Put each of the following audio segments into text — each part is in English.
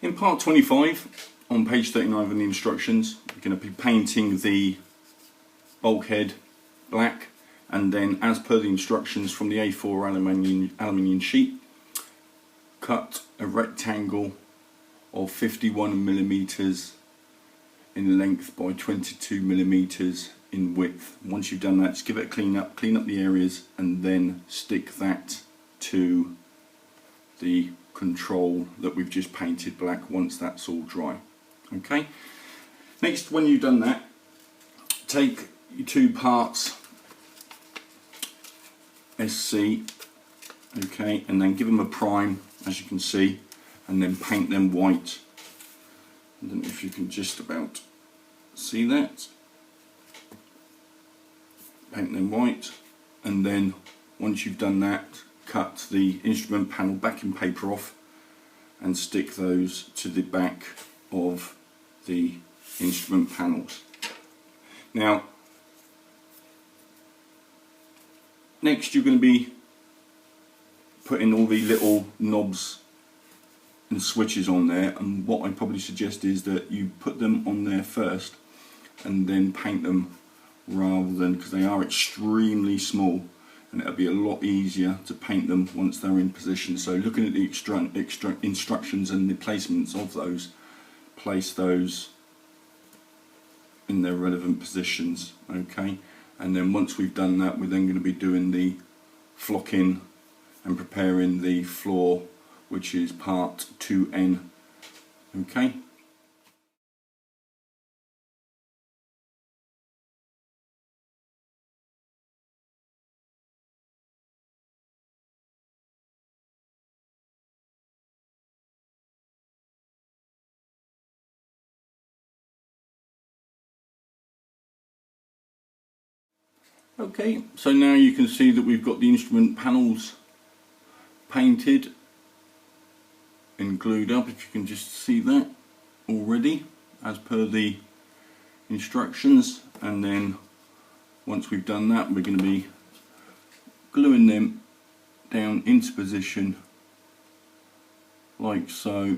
In part 25, on page 39 of the instructions, you're going to be painting the bulkhead black, and then as per the instructions from the A4 aluminium sheet, cut a rectangle of 51mm in length by 22mm in width. Once you've done that, just give it a clean up the areas, and then stick that to the control that we've just painted black once that's all dry. Okay, next, when you've done that, take your two parts SC, okay, and then give them a prime, as you can see, and then paint them white. I don't know if you can just about see that. Paint them white, and then once you've done that, cut the instrument panel backing paper off and stick those to the back of the instrument panels. Now, next you're going to be putting all the little knobs and switches on there, and what I probably suggest is that you put them on there first and then paint them, rather than, because they are extremely small and it'll be a lot easier to paint them once they're in position. So looking at the extra instructions and the placements of those, place those in their relevant positions, okay? And then once we've done that, we're then going to be doing the flocking and preparing the floor, which is part 2N, okay? Okay, so now you can see that we've got the instrument panels painted and glued up, if you can just see that already, as per the instructions. And then once we've done that, we're going to be gluing them down into position like so.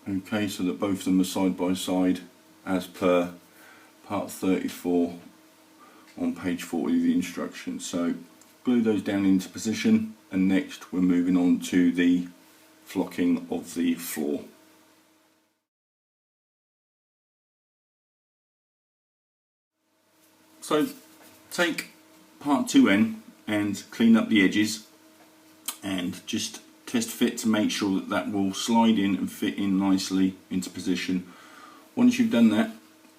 Okay, so that both of them are side by side as per part 34 on page 40 of the instructions. So glue those down into position, and next we're moving on to the flocking of the floor. So take part 2N and clean up the edges and just test fit to make sure that that will slide in and fit in nicely into position. Once you've done that,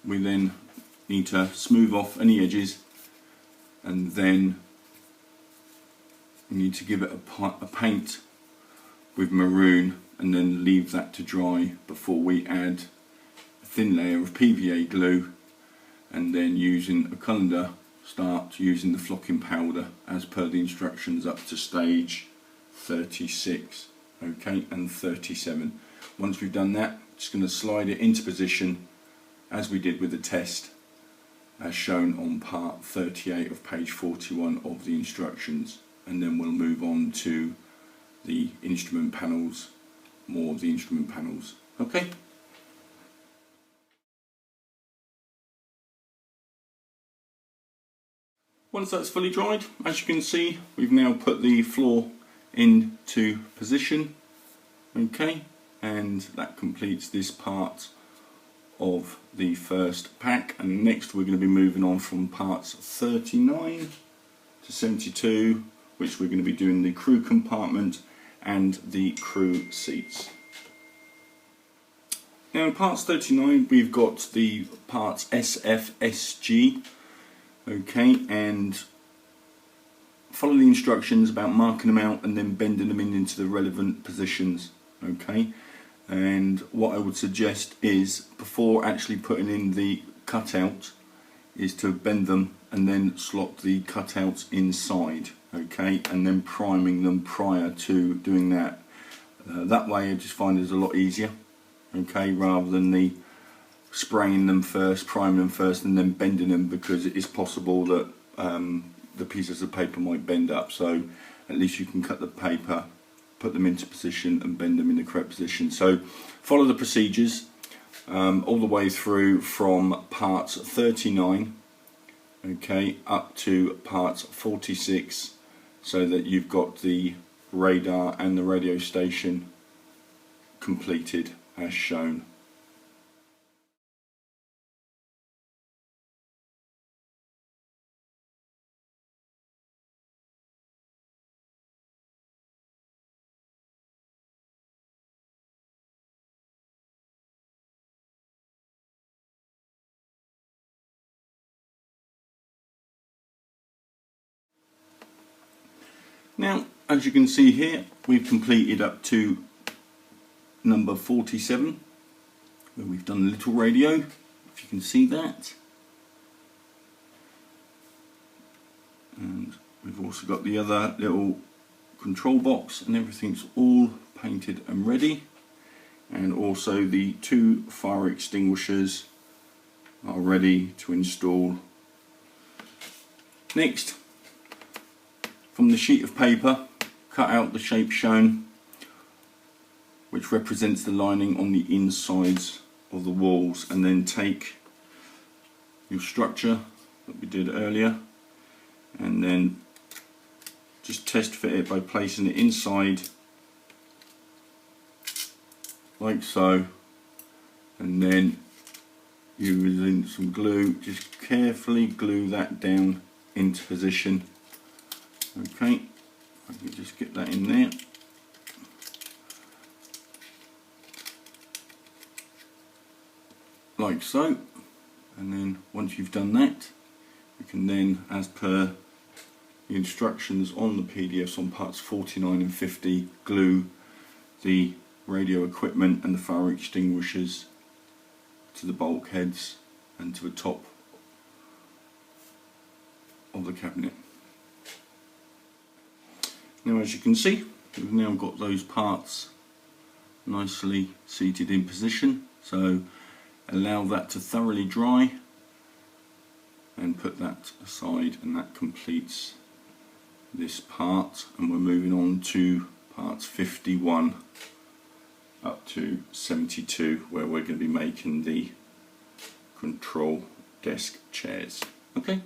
we then need to smooth off any edges, and then we need to give it a paint with maroon, and then leave that to dry before we add a thin layer of PVA glue, and then using a colander start using the flocking powder as per the instructions up to stage 36, okay, and 37. Once we've done that, just going to slide it into position as we did with the test, as shown on part 38 of page 41 of the instructions, and then we'll move on to the instrument panels, more of the instrument panels, okay? Once that's fully dried, as you can see, we've now put the floor into position, okay, and that completes this part of the first pack. And next we're going to be moving on from parts 39 to 72, which we're going to be doing the crew compartment and the crew seats. Now in parts 39 we've got the parts SF, SG, okay, and follow the instructions about marking them out and then bending them into the relevant positions, okay? And what I would suggest is, before actually putting in the cutout, is to bend them and then slot the cutouts inside, okay, and then priming them prior to doing that. That way I just find it's a lot easier, okay, rather than the spraying them first, priming them first and then bending them, because it is possible that the pieces of paper might bend up. So at least you can cut the paper put them into position and bend them in the correct position. So follow the procedures all the way through from parts 39, okay, up to parts 46, so that you've got the radar and the radio station completed as shown. Now, as you can see here, we've completed up to number 47, where we've done a little radio, if you can see that. And we've also got the other little control box, and everything's all painted and ready. And also the 2 fire extinguishers are ready to install. Next, from the sheet of paper, cut out the shape shown, which represents the lining on the insides of the walls, and then take your structure that we did earlier and then just test fit it by placing it inside like so, and then using some glue just carefully glue that down into position. Okay, I can just get that in there. Like so, and then once you've done that, you can then, as per the instructions on the PDFs on parts 49 and 50, glue the radio equipment and the fire extinguishers to the bulkheads and to the top of the cabinet. Now, as you can see, we've now got those parts nicely seated in position, so allow that to thoroughly dry and put that aside, and that completes this part. And we're moving on to parts 51 up to 72, where we're going to be making the control desk chairs. Okay.